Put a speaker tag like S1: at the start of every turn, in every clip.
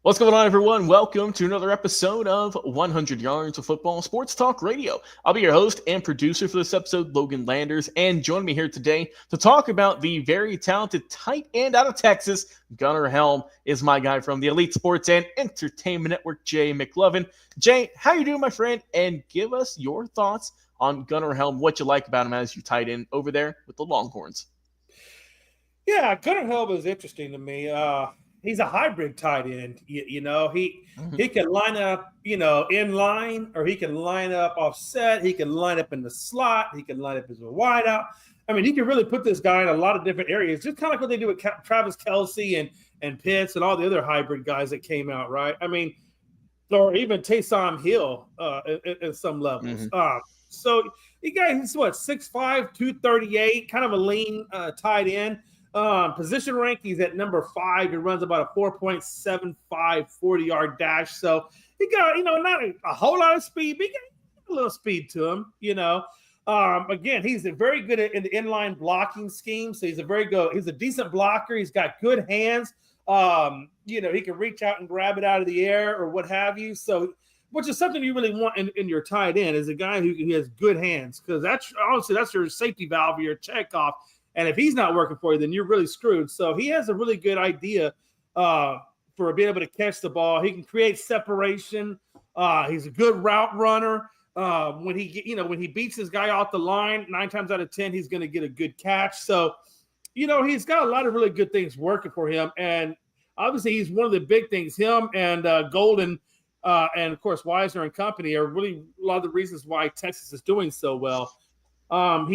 S1: What's going on, everyone? Welcome to another episode of 100 Yards of Football Sports Talk Radio. I'll be your host and producer for this episode, Logan Landers, and joining me here today to talk about the very talented tight end out of Texas, Gunnar Helm, is my guy from the Elite Sports and Entertainment Network, Jay McLovin. Jay, how you doing, my friend? And give us your thoughts on Gunnar Helm, what you like about him as you tight end over there with the Longhorns.
S2: Yeah, Gunnar Helm is interesting to me. He's a hybrid tight end. He can line up, in line, or he can line up offset. He can line up in the slot. He can line up as a wideout. I mean, he can really put this guy in a lot of different areas, just kind of like what they do with Travis Kelce and Pitts and all the other hybrid guys that came out, right? I mean, or even Taysom Hill at some levels. So he's 6'5", 238, kind of a lean tight end. Position rank, he's at number 5. He runs about a 4.75 40-yard dash. So he got, not a whole lot of speed, but he got a little speed to him, Again, he's very good in the inline blocking scheme. So he's a decent blocker. He's got good hands. He can reach out and grab it out of the air or what have you. So, which is something you really want in your tight end, is a guy who has good hands, because that's your safety valve or your checkoff. And if he's not working for you, then you're really screwed. So he has a really good idea for being able to catch the ball. He can create separation. He's a good route runner. When he beats his guy off the line, 9 times out of 10, he's going to get a good catch. So, he's got a lot of really good things working for him. And obviously, he's one of the big things. Him and Golden and, of course, Wisner and company are really a lot of the reasons why Texas is doing so well. Like I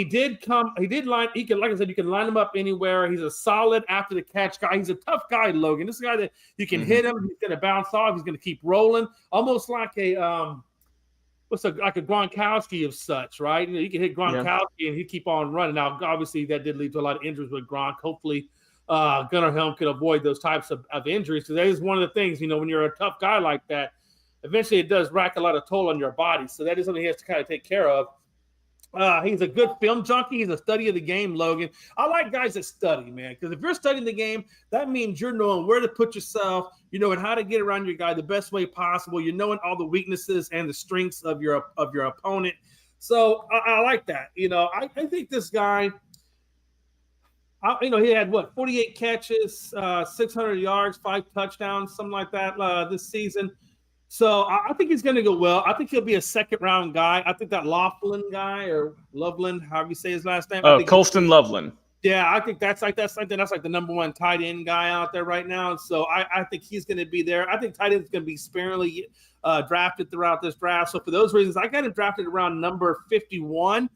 S2: said, you can line him up anywhere. He's a solid after the catch guy. He's a tough guy, Logan. This is a guy that you can hit him. He's going to bounce off. He's going to keep rolling, almost like a Gronkowski of such, right? You can hit Gronkowski and he'd keep on running. Now, obviously, that did lead to a lot of injuries with Gronk. Hopefully, Gunnar Helm could avoid those types of injuries, because that is one of the things, when you're a tough guy like that, eventually it does rack a lot of toll on your body. So that is something he has to kind of take care of. He's a good film junkie. He's a study of the game, Logan. I like guys that study, man, because if you're studying the game, that means you're knowing where to put yourself, and how to get around your guy the best way possible. You're knowing all the weaknesses and the strengths of your opponent. So I like that. I think this guy, he had 48 catches, 600 yards, 5 touchdowns, something like that this season. So I think he's going to go well. I think he'll be a second-round guy. I think that Loveland guy, or Loveland, however you say his last name.
S1: Colston Loveland.
S2: Yeah, I think that's like the number 1 tight end guy out there right now. So I think he's going to be there. I think tight end is going to be sparingly drafted throughout this draft. So for those reasons, I got him drafted around number 51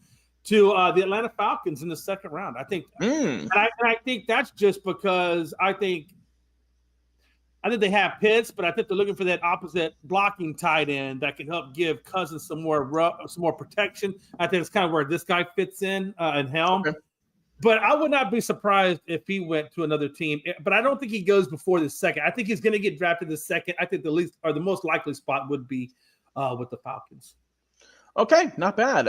S2: to the Atlanta Falcons in the second round. I think, and I think that's just because I think they have Pitts, but I think they're looking for that opposite blocking tight end that can help give Cousins some more protection. I think it's kind of where this guy fits in Helm. Okay. But I would not be surprised if he went to another team. But I don't think he goes before the second. I think he's going to get drafted the second. I think the most likely spot would be with the Falcons.
S1: Okay, not bad.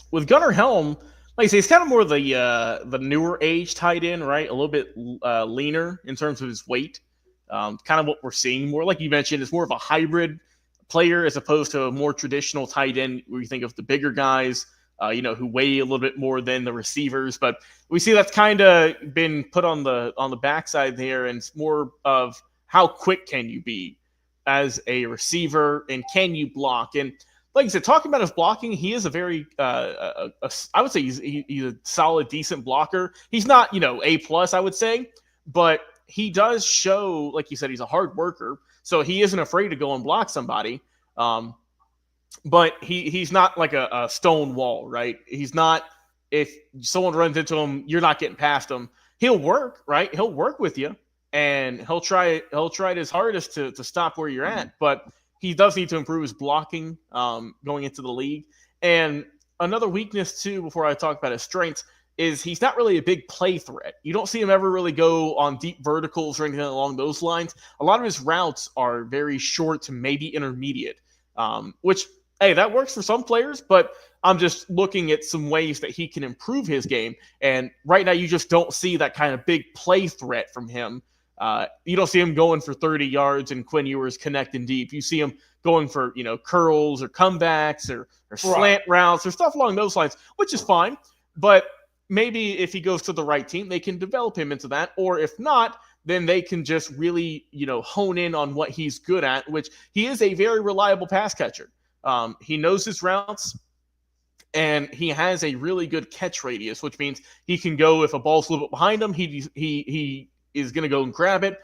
S1: With Gunnar Helm, like I say, he's kind of more the newer age tight end, right? A little bit leaner in terms of his weight. Kind of what we're seeing more, like you mentioned, is more of a hybrid player as opposed to a more traditional tight end where you think of the bigger guys, who weigh a little bit more than the receivers. But we see that's kind of been put on the backside there, and it's more of how quick can you be as a receiver, and can you block? And like I said, talking about his blocking, he is a very, I would say he's a solid, decent blocker. He's not, A+, I would say, but he does show, like you said, he's a hard worker, so he isn't afraid to go and block somebody. But he's not like a stone wall, right? He's not, if someone runs into him, you're not getting past him. He'll work, right? He'll work with you, and he'll try his hardest to stop where you're at. But he does need to improve his blocking going into the league. And another weakness, too, before I talk about his strengths, is he's not really a big play threat. You don't see him ever really go on deep verticals or anything along those lines. A lot of his routes are very short to maybe intermediate, which, hey, that works for some players, but I'm just looking at some ways that he can improve his game. And right now you just don't see that kind of big play threat from him You don't see him going for 30 yards and Quinn Ewers connecting deep. You see him going for, curls or comebacks or slant routes or stuff along those lines, which is fine. But maybe if he goes to the right team, they can develop him into that. Or if not, then they can just really, hone in on what he's good at, which he is a very reliable pass catcher. He knows his routes. And he has a really good catch radius, which means he can go if a ball's a little bit behind him. He is going to go and grab it.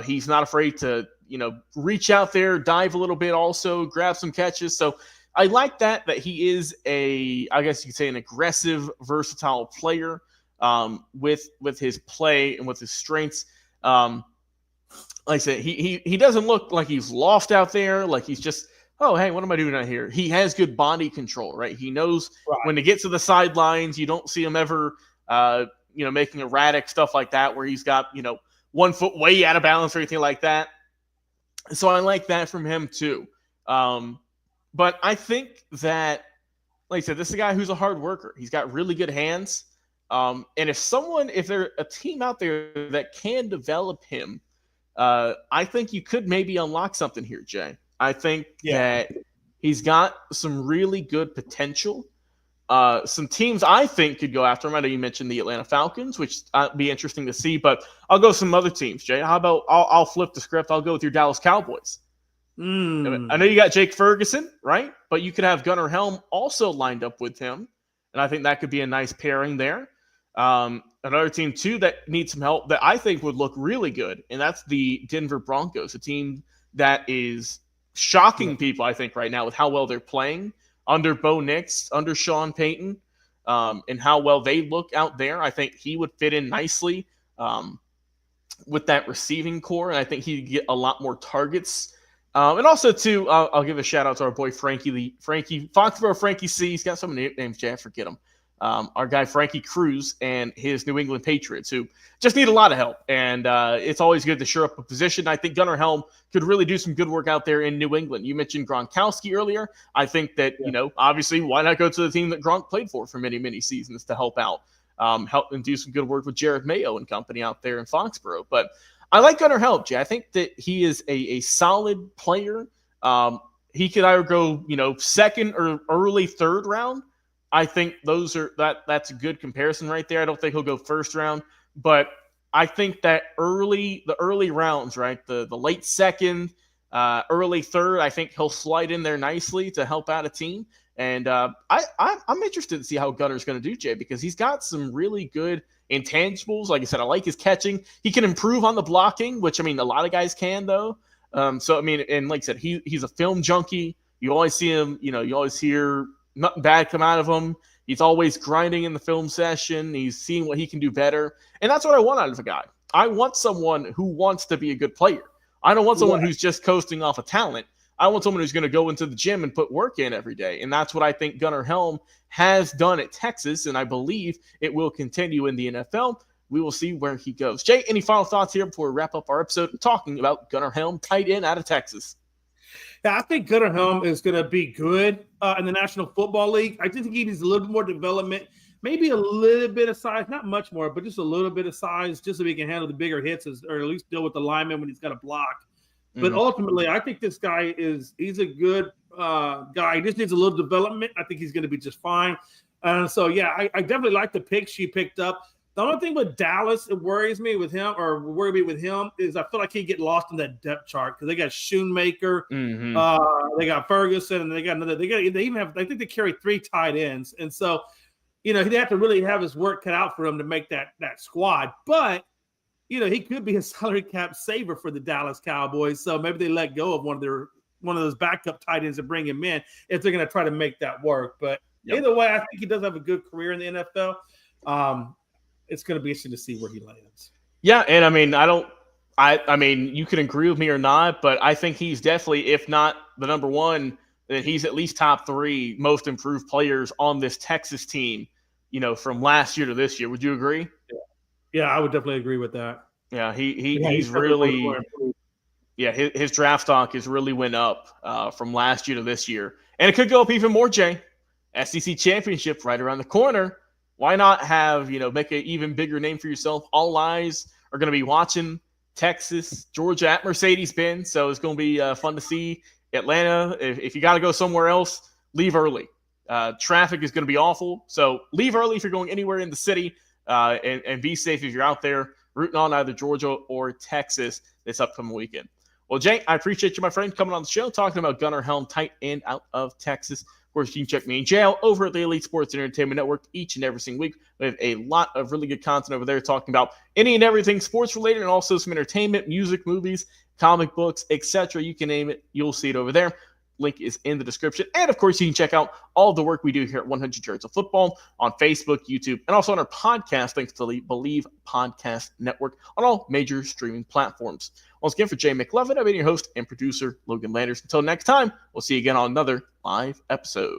S1: He's not afraid to reach out there, dive a little bit, also grab some catches. So I like that he is I guess you could say, an aggressive, versatile player with his play and with his strengths. Like I said, he doesn't look like he's lost out there, like he's just, oh, hey, what am I doing out here? He has good body control, right? He knows when to get to the sidelines. You don't see him ever, making erratic stuff like that where he's got, 1 foot way out of balance or anything like that. So I like that from him too. But I think that, like I said, this is a guy who's a hard worker. He's got really good hands. And if there's a team out there that can develop him, I think you could maybe unlock something here, Jay. I think that he's got some really good potential. Some teams I think could go after him. I know you mentioned the Atlanta Falcons, which would be interesting to see, but I'll go some other teams, Jay. How about I'll flip the script. I'll go with your Dallas Cowboys. I know you got Jake Ferguson, right? But you could have Gunnar Helm also lined up with him, and I think that could be a nice pairing there. Another team, too, that needs some help that I think would look really good, and that's the Denver Broncos, a team that is shocking people, I think, right now with how well they're playing under Bo Nix, under Sean Payton, and how well they look out there. I think he would fit in nicely with that receiving core, and I think he'd get a lot more targets. And also, too, I'll give a shout-out to our boy Frankie Foxborough Frankie C. He's got so many names, Jay, I forget him. Our guy Frankie Cruz and his New England Patriots, who just need a lot of help. And it's always good to shore up a position. I think Gunnar Helm could really do some good work out there in New England. You mentioned Gronkowski earlier. I think that, obviously, why not go to the team that Gronk played for many, many seasons to help out, help and do some good work with Jared Mayo and company out there in Foxborough. But I like Gunnar Helm, Jay. I think that he is a solid player. He could either go, second or early third round. I think that's a good comparison right there. I don't think he'll go first round, but I think that the early rounds, right, the late second, early third, I think he'll slide in there nicely to help out a team. And I'm interested to see how Gunnar's going to do, Jay, because he's got some really good intangibles. Like I said, I like his catching. He can improve on the blocking, which, a lot of guys can, though. And like I said, he's a film junkie. You always see him, you always hear nothing bad come out of him. He's always grinding in the film session. He's seeing what he can do better. And that's what I want out of a guy. I want someone who wants to be a good player. I don't want someone who's just coasting off of talent. I want someone who's going to go into the gym and put work in every day. And that's what I think Gunnar Helm has done at Texas, and I believe it will continue in the NFL. We will see where he goes. Jay, any final thoughts here before we wrap up our episode talking about Gunnar Helm, tight end out of Texas?
S2: Yeah, I think Gunnar Helm is going to be good in the National Football League. I just think he needs a little bit more development, maybe a little bit of size, not much more, but just a little bit of size, just so he can handle the bigger hits or at least deal with the lineman when he's got a block. But ultimately, I think this guy he's a good guy. He just needs a little development. I think he's going to be just fine. So, I definitely like the pick she picked up. The only thing with Dallas that worries me with him is I feel like he'd get lost in that depth chart because they got Schoonmaker, they got Ferguson, and they got another. I think they carry 3 tight ends, and so he'd have to really have his work cut out for him to make that squad. But he could be a salary cap saver for the Dallas Cowboys. So maybe they let go of one of those backup tight ends and bring him in if they're going to try to make that work. But either way, I think he does have a good career in the NFL. It's going to be interesting to see where he lands.
S1: Yeah, and you can agree with me or not, but I think he's definitely, if not the number one, then he's at least top 3 most improved players on this Texas team, from last year to this year. Would you agree?
S2: Yeah, I would definitely agree with that.
S1: Yeah, he's really – his draft stock has really went up from last year to this year. And it could go up even more, Jay. SEC championship right around the corner. Why not have, make an even bigger name for yourself? All eyes are going to be watching Texas, Georgia at Mercedes-Benz. So it's going to be fun to see Atlanta. If you got to go somewhere else, leave early. Traffic is going to be awful. So leave early if you're going anywhere in the city, and be safe if you're out there rooting on either Georgia or Texas this upcoming weekend. Well, Jay, I appreciate you, my friend, coming on the show, talking about Gunnar Helm, tight end out of Texas. Of course, you can check me and Jay over at the Elite Sports Entertainment Network each and every single week. We have a lot of really good content over there talking about any and everything sports related, and also some entertainment, music, movies, comic books, etc. You can name it. You'll see it over there. Link is in the description. And, of course, you can check out all the work we do here at 100 Yards of Football on Facebook, YouTube, and also on our podcast, thanks to the Believe Podcast Network on all major streaming platforms. Once again, for Jay McLovin, I've been your host and producer, Logan Landers. Until next time, we'll see you again on another live episode.